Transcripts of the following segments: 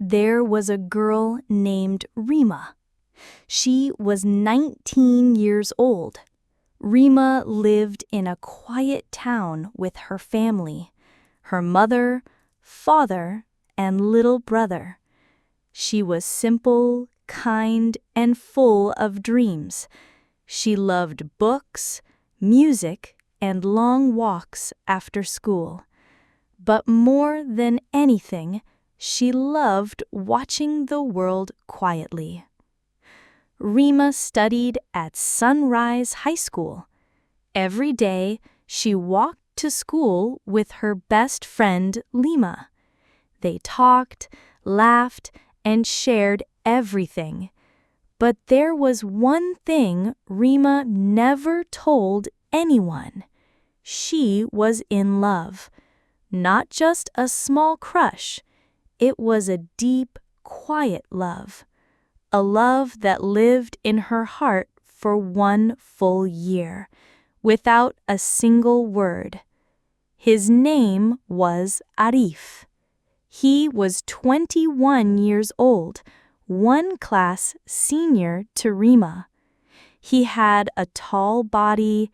There was a girl named Rima. She was 19 years old. Rima lived in a quiet town with her family, her mother, father, and little brother. She was simple, kind, and full of dreams. She loved books, music, and long walks after school. But more than anything, she loved watching the world quietly. Rima studied at Sunrise High School. Every day, she walked to school with her best friend, Rima. They talked, laughed, and shared everything. But there was one thing Rima never told anyone. She was in love. Not just a small crush. It was a deep, quiet love. A love that lived in her heart for 1 full year, without a single word. His name was Arif. He was 21 years old, 1 class senior to Rima. He had a tall body,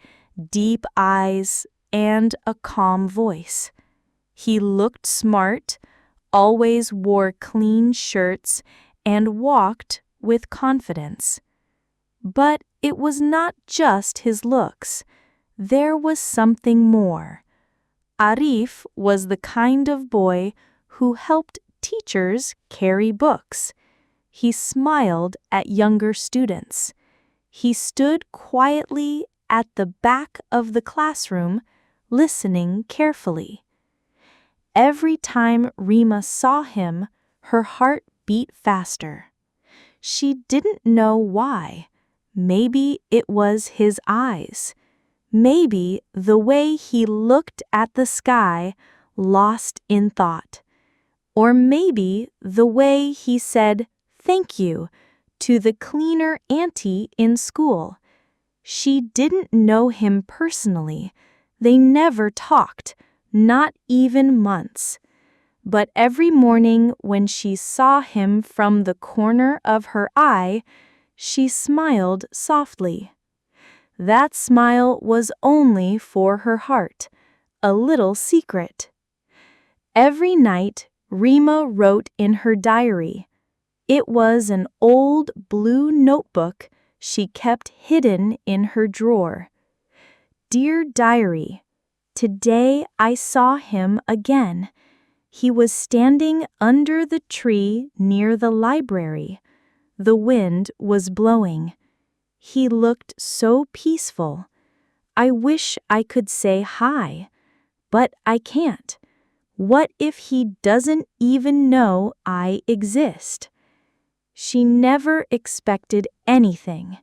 deep eyes, and a calm voice. He looked smart, always wore clean shirts, and walked with confidence. But it was not just his looks. There was something more. Arif was the kind of boy who helped teachers carry books. He smiled at younger students. He stood quietly at the back of the classroom, listening carefully. Every time Rima saw him, her heart beat faster. She didn't know why. Maybe it was his eyes. Maybe the way he looked at the sky, lost in thought. Or maybe the way he said thank you to the cleaner auntie in school. She didn't know him personally. They never talked, not even months. But every morning when she saw him from the corner of her eye, she smiled softly. That smile was only for her heart, a little secret. Every night, Rima wrote in her diary. It was an old blue notebook she kept hidden in her drawer. Dear Diary, today I saw him again. He was standing under the tree near the library. The wind was blowing. He looked so peaceful. I wish I could say hi, but I can't. What if he doesn't even know I exist? She never expected anything.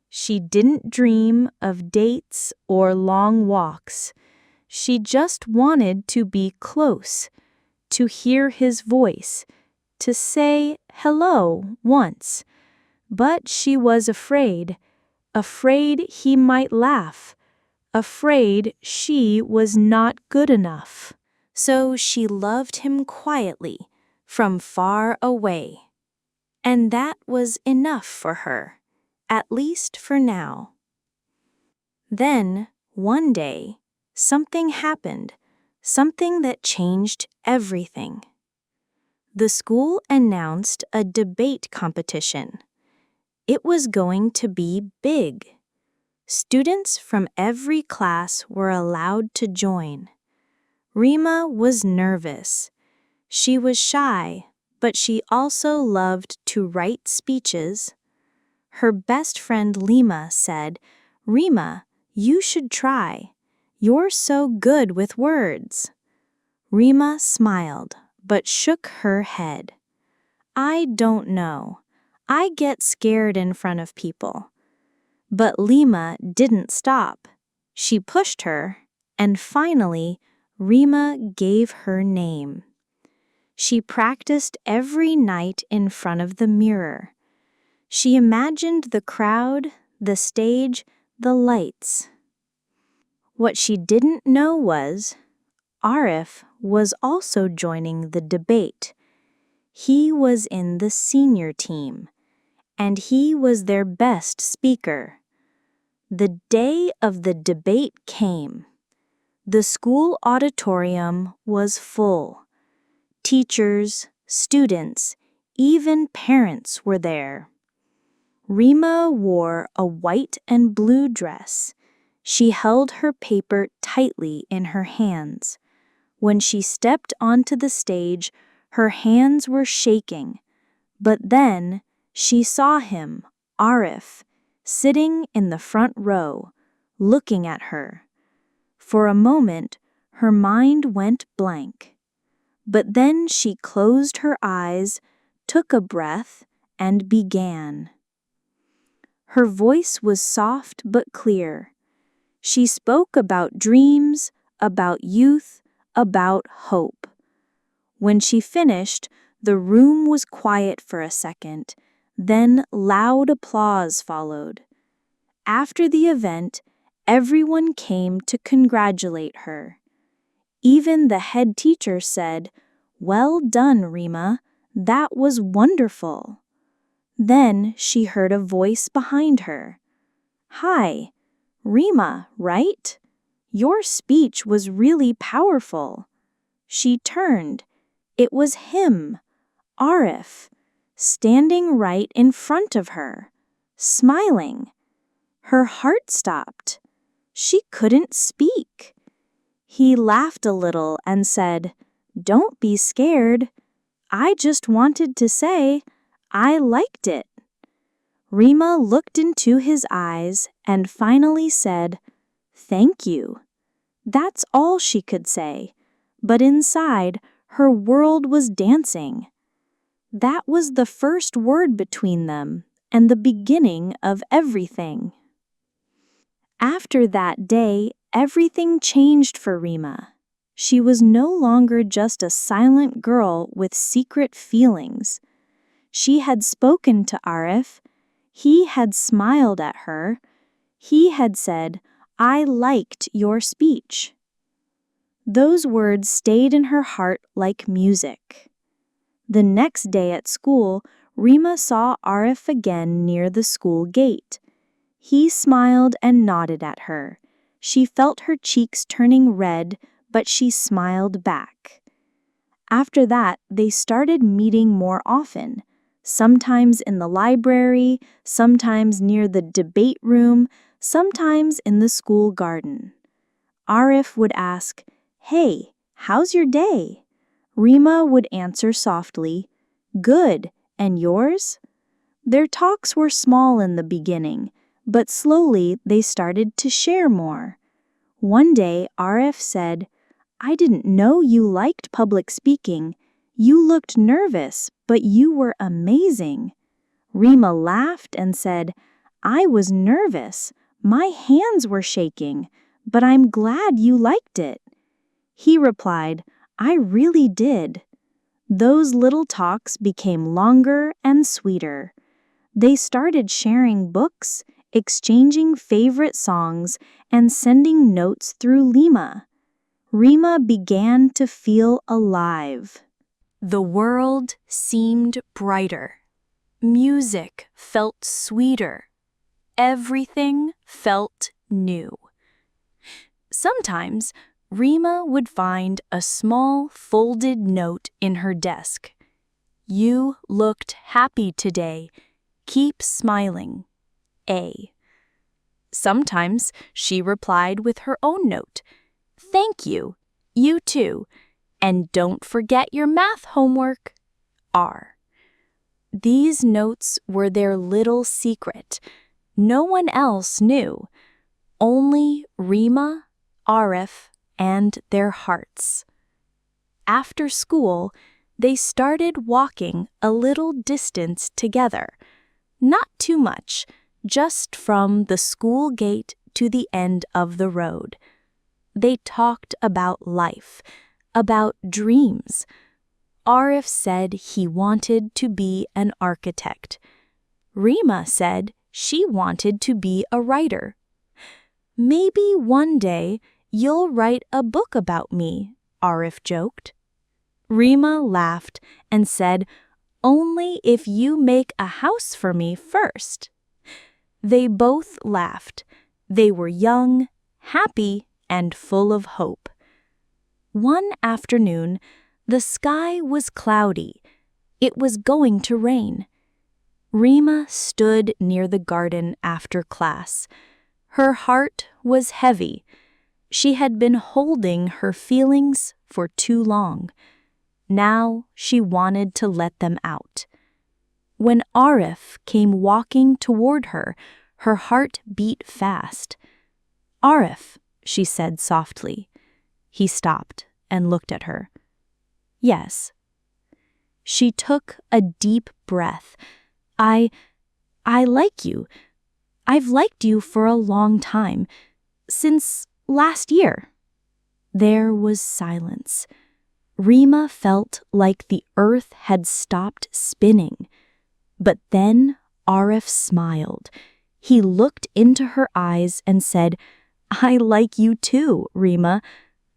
She didn't dream of dates or long walks. She just wanted to be close, to hear his voice, to say hello once. But she was afraid he might laugh, afraid she was not good enough. So she loved him quietly, from far away. And that was enough for her, at least for now. Then, one day, something happened, something that changed everything. The school announced a debate competition. It was going to be big. Students from every class were allowed to join. Rima was nervous. She was shy, but she also loved to write speeches. Her best friend Rima said, "Rima, you should try. You're so good with words." Rima smiled, but shook her head. "I don't know. I get scared in front of people." But Rima didn't stop. She pushed her, and finally, Rima gave her name. She practiced every night in front of the mirror. She imagined the crowd, the stage, the lights. What she didn't know was, Arif was also joining the debate. He was in the senior team, and he was their best speaker. The day of the debate came. The school auditorium was full. Teachers, students, even parents were there. Rima wore a white and blue dress. She held her paper tightly in her hands. When she stepped onto the stage, her hands were shaking. But then she saw him, Arif, sitting in the front row, looking at her. For a moment, her mind went blank. But then she closed her eyes, took a breath, and began. Her voice was soft but clear. She spoke about dreams, about youth, about hope. When she finished, the room was quiet for a second, then loud applause followed. After the event, everyone came to congratulate her. Even the head teacher said, "Well done, Rima. That was wonderful." Then she heard a voice behind her. "Hi, Rima, right? Your speech was really powerful." She turned. It was him, Arif, standing right in front of her, smiling. Her heart stopped. She couldn't speak. He laughed a little and said, "Don't be scared. I just wanted to say I liked it." Rima looked into his eyes and finally said, "Thank you." That's all she could say, but inside, her world was dancing. That was the first word between them and the beginning of everything. After that day, everything changed for Rima. She was no longer just a silent girl with secret feelings. She had spoken to Arif. He had smiled at her. He had said, "I liked your speech." Those words stayed in her heart like music. The next day at school, Rima saw Arif again near the school gate. He smiled and nodded at her. She felt her cheeks turning red, but she smiled back. After that, they started meeting more often, sometimes in the library, sometimes near the debate room, sometimes in the school garden. Arif would ask, "Hey, how's your day?" Rima would answer softly, "Good, and yours?" Their talks were small in the beginning, but slowly they started to share more. One day, Arif said, "I didn't know you liked public speaking. You looked nervous, but you were amazing." Rima laughed and said, "I was nervous. My hands were shaking, but I'm glad you liked it." He replied, "I really did." Those little talks became longer and sweeter. They started sharing books, exchanging favorite songs, and sending notes through Lima. Rima began to feel alive. The world seemed brighter. Music felt sweeter. Everything felt new. Sometimes, Rima would find a small folded note in her desk. "You looked happy today. Keep smiling. A." Sometimes she replied with her own note. "Thank you. You too. And don't forget your math homework. R." These notes were their little secret. No one else knew. Only Rima, Arif, and their hearts. After school, they started walking a little distance together. Not too much, just from the school gate to the end of the road. They talked about life, about dreams. Arif said he wanted to be an architect. Rima said she wanted to be a writer. "Maybe one day you'll write a book about me," Arif joked. Rima laughed and said, only if you make a house for me first." They both laughed. They were young, happy, and full of hope. One afternoon, the sky was cloudy. It was going to rain. Rima stood near the garden after class. Her heart was heavy. She had been holding her feelings for too long. Now she wanted to let them out. When Arif came walking toward her, her heart beat fast. "Arif," she said softly. He stopped and looked at her. "Yes." She took a deep breath. I like you. I've liked you for a long time, since last year." There was silence. Rima felt like the earth had stopped spinning. But then Arif smiled. He looked into her eyes and said, "I like you too, Rima.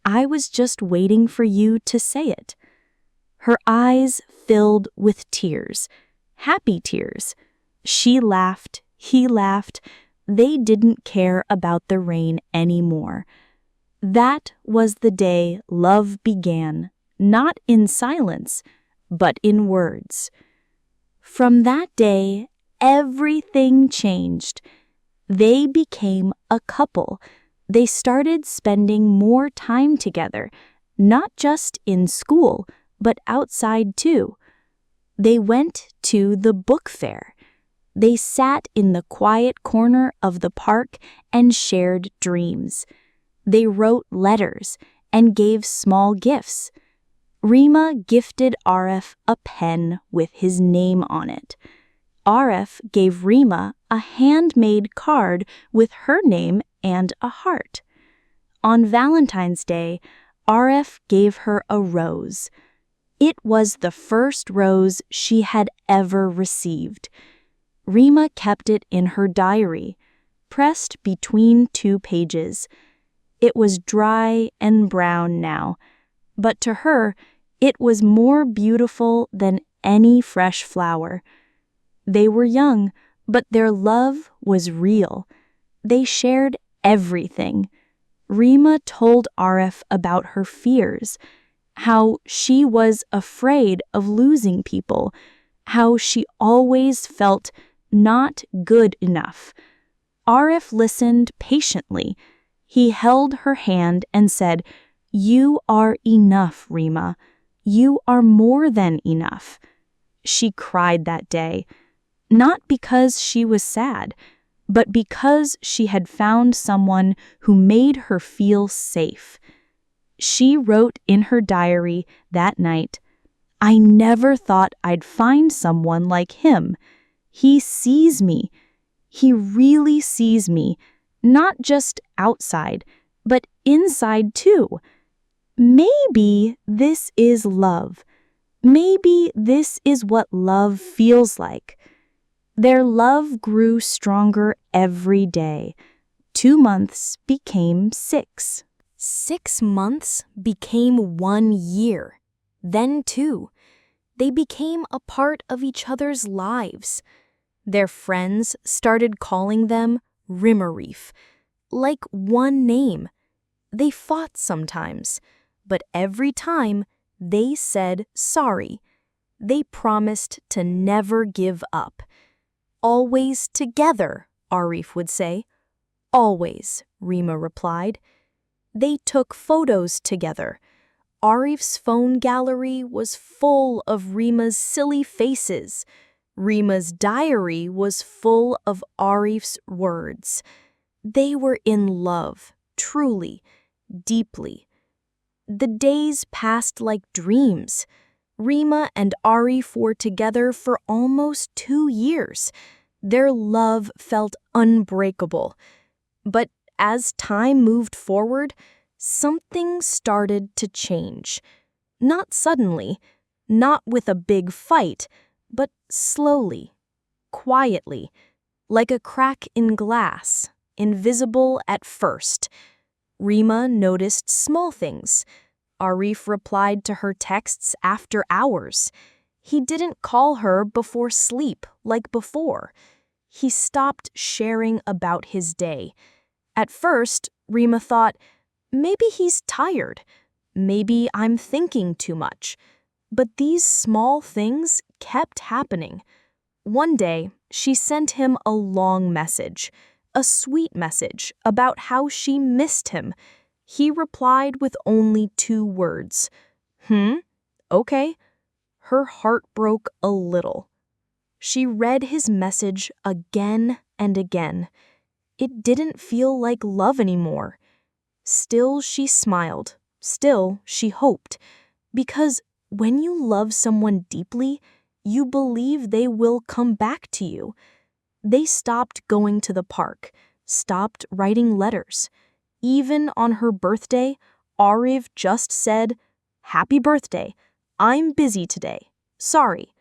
I was just waiting for you to say it." Her eyes filled with tears, happy tears. She laughed, he laughed. They didn't care about the rain anymore. That was the day love began, not in silence, but in words. From that day, everything changed. They became a couple. They started spending more time together, not just in school, but outside too. They went to the book fair. They sat in the quiet corner of the park and shared dreams. They wrote letters and gave small gifts. Rima gifted Arif a pen with his name on it. Arif gave Rima a handmade card with her name and a heart. On Valentine's Day, Arif gave her a rose. It was the first rose she had ever received. Rima kept it in her diary, pressed between 2 pages. It was dry and brown now, but to her, it was more beautiful than any fresh flower. They were young, but their love was real. They shared everything. Rima told Arif about her fears, how she was afraid of losing people, how she always felt not good enough. Arif listened patiently. He held her hand and said, "You are enough, Rima. You are more than enough." She cried that day, not because she was sad, but because she had found someone who made her feel safe. She wrote in her diary that night, "I never thought I'd find someone like him. He sees me. He really sees me, not just outside, but inside too. Maybe this is love. Maybe this is what love feels like." Their love grew stronger every day. 2 months became 6. 6 months became 1 year. Then 2. They became a part of each other's lives. Their friends started calling them Rimarif, like one name. They fought sometimes, but every time they said sorry. They promised to never give up. "Always together," Arif would say. "Always," Rima replied. They took photos together. Arif's phone gallery was full of Rima's silly faces. Rima's diary was full of Arif's words. They were in love, truly, deeply. The days passed like dreams. Rima and Arif were together for almost 2 years. Their love felt unbreakable. But as time moved forward, something started to change. Not suddenly, not with a big fight, but slowly, quietly, like a crack in glass, invisible at first. Rima noticed small things. Arif replied to her texts after hours. He didn't call her before sleep like before. He stopped sharing about his day. At first, Rima thought, maybe he's tired. Maybe I'm thinking too much. But these small things kept happening. One day, she sent him a long message, a sweet message about how she missed him. He replied with only 2 words. Okay. Her heart broke a little. She read his message again and again. It didn't feel like love anymore. Still, she smiled. Still, she hoped. Because when you love someone deeply, you believe they will come back to you. They stopped going to the park, stopped writing letters. Even on her birthday, Arif just said, "Happy birthday. I'm busy today. Sorry."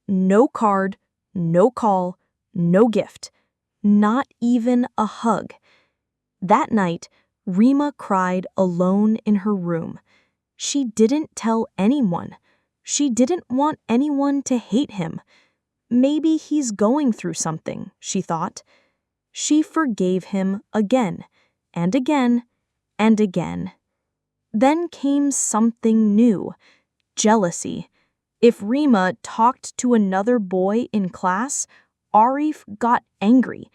No card, no call, no gift. Not even a hug. That night, Rima cried alone in her room. She didn't tell anyone. She didn't want anyone to hate him. Maybe he's going through something, she thought. She forgave him again, and again, and again. Then came something new, jealousy. If Rima talked to another boy in class, Arif got angry.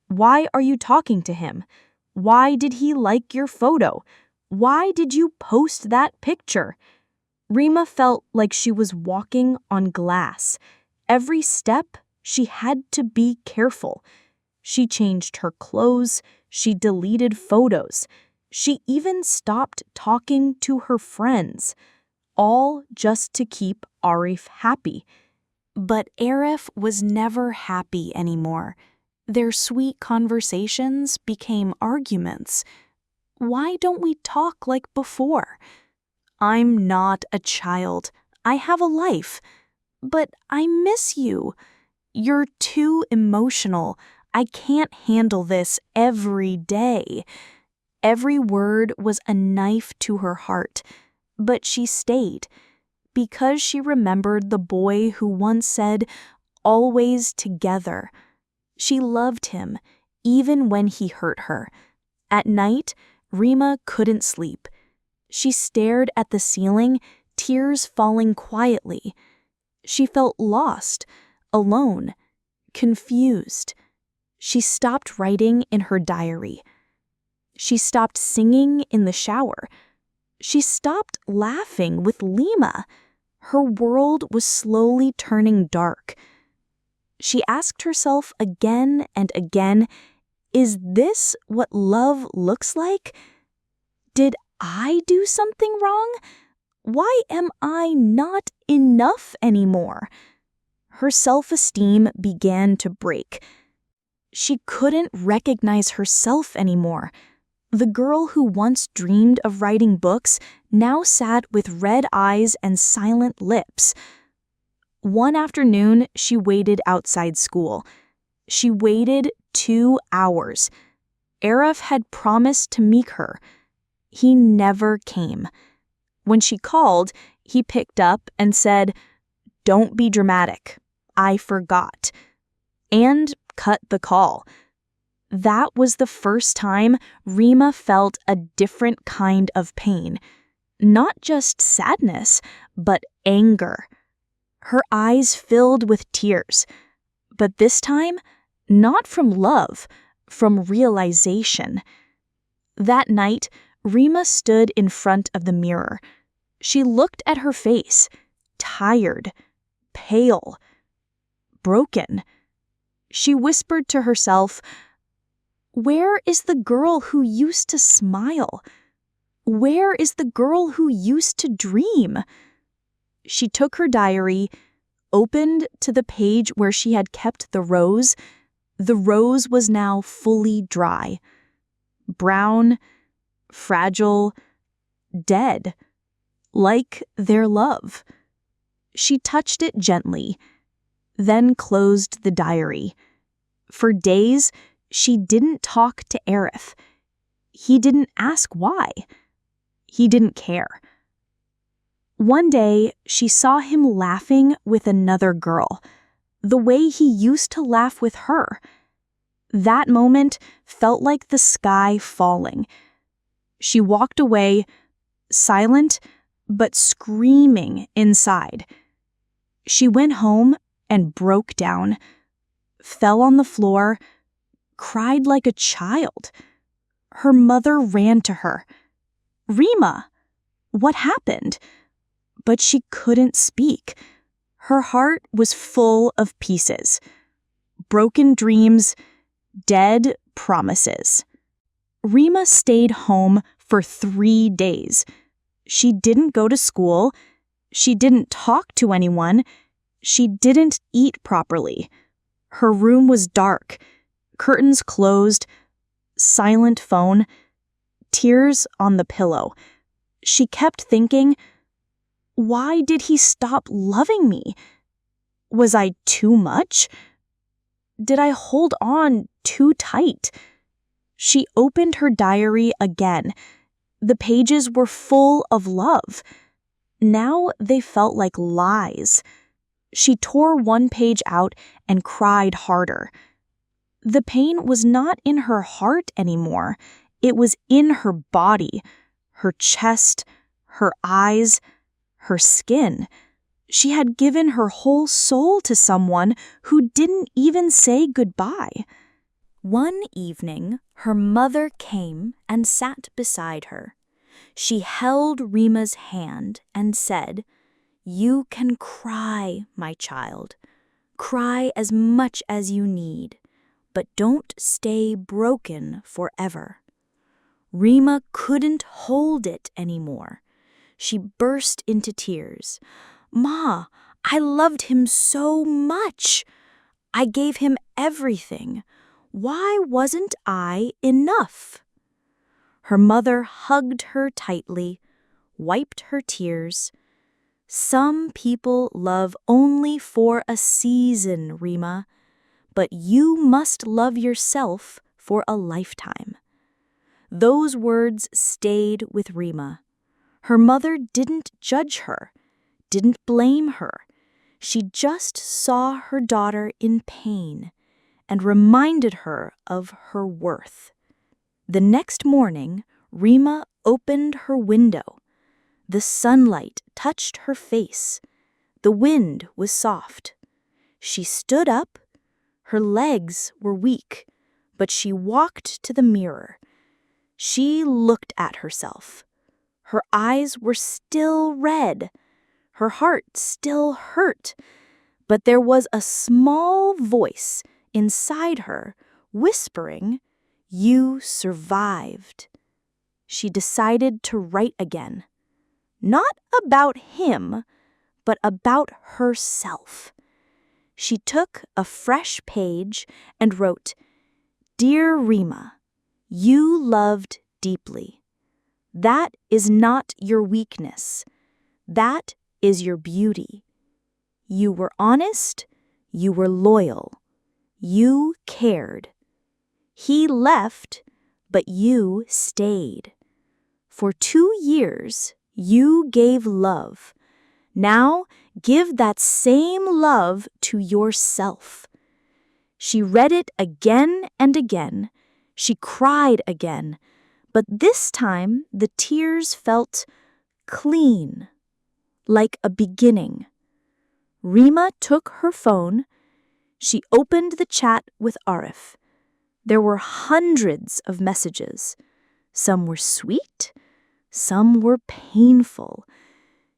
Why are you talking to him? Why did he like your photo? Why did you post that picture? Rima felt like she was walking on glass. Every step, she had to be careful. She changed her clothes. She deleted photos. She even stopped talking to her friends, all just to keep Arif happy. But Arif was never happy anymore. Their sweet conversations became arguments. Why don't we talk like before? I'm not a child. I have a life. But I miss you. You're too emotional. I can't handle this every day. Every word was a knife to her heart, but she stayed because she remembered the boy who once said, "Always together." She loved him, even when he hurt her. At night, Rima couldn't sleep. She stared at the ceiling, tears falling quietly. She felt lost, alone, confused. She stopped writing in her diary. She stopped singing in the shower. She stopped laughing with Lima. Her world was slowly turning dark. She asked herself again and again, is this what love looks like? Did I do something wrong? Why am I not enough anymore? Her self-esteem began to break. She couldn't recognize herself anymore. The girl who once dreamed of writing books now sat with red eyes and silent lips. One afternoon, she waited outside school. She waited 2 hours. Arif had promised to meet her. He never came. When she called, he picked up and said, "Don't be dramatic. I forgot," and cut the call. That was the first time Rima felt a different kind of pain. Not just sadness, but anger. Her eyes filled with tears. But this time, not from love, from realization. That night, Rima stood in front of the mirror. She looked at her face, tired, pale, broken. She whispered to herself, "Where is the girl who used to smile? Where is the girl who used to dream?" She took her diary, opened to the page where she had kept the rose. The rose was now fully dry, brown, fragile, dead, like their love. She touched it gently, then closed the diary. For days, she didn't talk to Arif. He didn't ask why. He didn't care. One day, she saw him laughing with another girl, the way he used to laugh with her. That moment felt like the sky falling. She walked away, silent but screaming inside. She went home and broke down, fell on the floor, cried like a child. Her mother ran to her. "Rima, what happened?" But she couldn't speak. Her heart was full of pieces. Broken dreams, dead promises. Rima stayed home for 3 days. She didn't go to school. She didn't talk to anyone. She didn't eat properly. Her room was dark, curtains closed, silent phone, tears on the pillow. She kept thinking, why did he stop loving me? Was I too much? Did I hold on too tight? She opened her diary again. The pages were full of love. Now they felt like lies. She tore one page out and cried harder. The pain was not in her heart anymore. It was in her body, her chest, her eyes, her skin. She had given her whole soul to someone who didn't even say goodbye. One evening, her mother came and sat beside her. She held Rima's hand and said, "You can cry, my child. Cry as much as you need, but don't stay broken forever." Rima couldn't hold it anymore. She burst into tears. "Ma, I loved him so much. I gave him everything. Why wasn't I enough?" Her mother hugged her tightly, wiped her tears. "Some people love only for a season, Rima, but you must love yourself for a lifetime." Those words stayed with Rima. Her mother didn't judge her, didn't blame her. She just saw her daughter in pain and reminded her of her worth. The next morning, Rima opened her window. The sunlight touched her face. The wind was soft. She stood up. Her legs were weak, but she walked to the mirror. She looked at herself. Her eyes were still red. Her heart still hurt. But there was a small voice inside her whispering, "You survived." She decided to write again. Not about him, but about herself. She took a fresh page and wrote, "Dear Rima, you loved deeply. That is not your weakness. That is your beauty. You were honest. You were loyal. You cared. He left, but you stayed. For 2 years, you gave love. Now give that same love to yourself." She read it again and again. She cried again, but this time the tears felt clean, like a beginning. Rima took her phone. She opened the chat with Arif. There were hundreds of messages. Some were sweet, some were painful.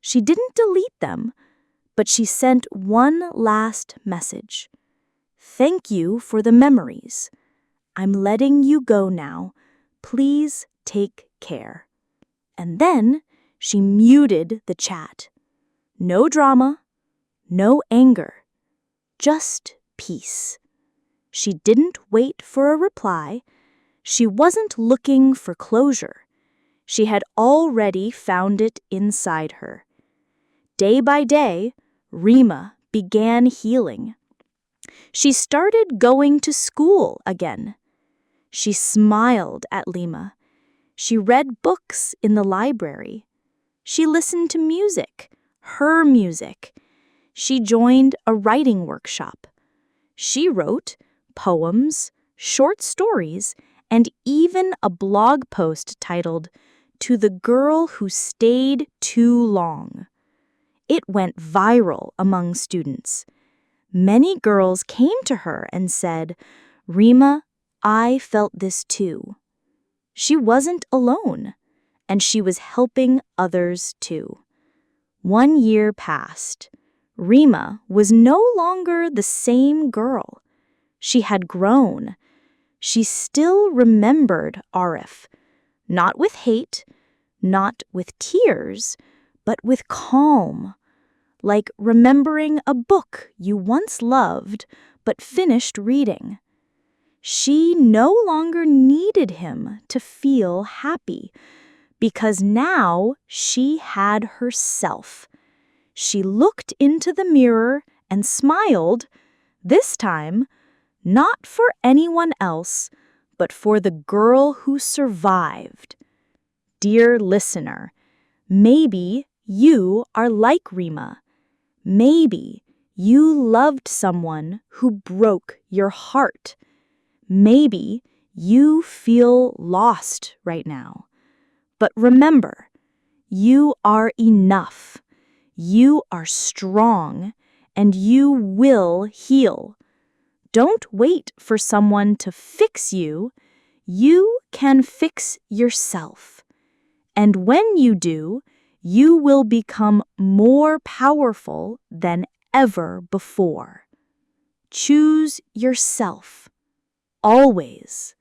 She didn't delete them, but she sent one last message. "Thank you for the memories. I'm letting you go now. Please take care." And then she muted the chat. No drama, no anger, just peace. She didn't wait for a reply. She wasn't looking for closure. She had already found it inside her. Day by day, Rima began healing. She started going to school again. She smiled at Lima. She read books in the library. She listened to music. her music. She joined a writing workshop. She wrote poems, short stories, and even a blog post titled, "To the Girl Who Stayed Too Long." It went viral among students. Many girls came to her and said, "Rima, I felt this too." She wasn't alone, and she was helping others too. 1 year passed. Rima was no longer the same girl. She had grown. She still remembered Arif, not with hate, not with tears, but with calm, like remembering a book you once loved but finished reading. She no longer needed him to feel happy, because now she had herself. She looked into the mirror and smiled, this time, not for anyone else, but for the girl who survived. Dear listener, maybe you are like Rima. Maybe you loved someone who broke your heart. Maybe you feel lost right now. But remember, you are enough. You are strong, and you will heal. Don't wait for someone to fix you. You can fix yourself. And when you do, you will become more powerful than ever before. Choose yourself. Always.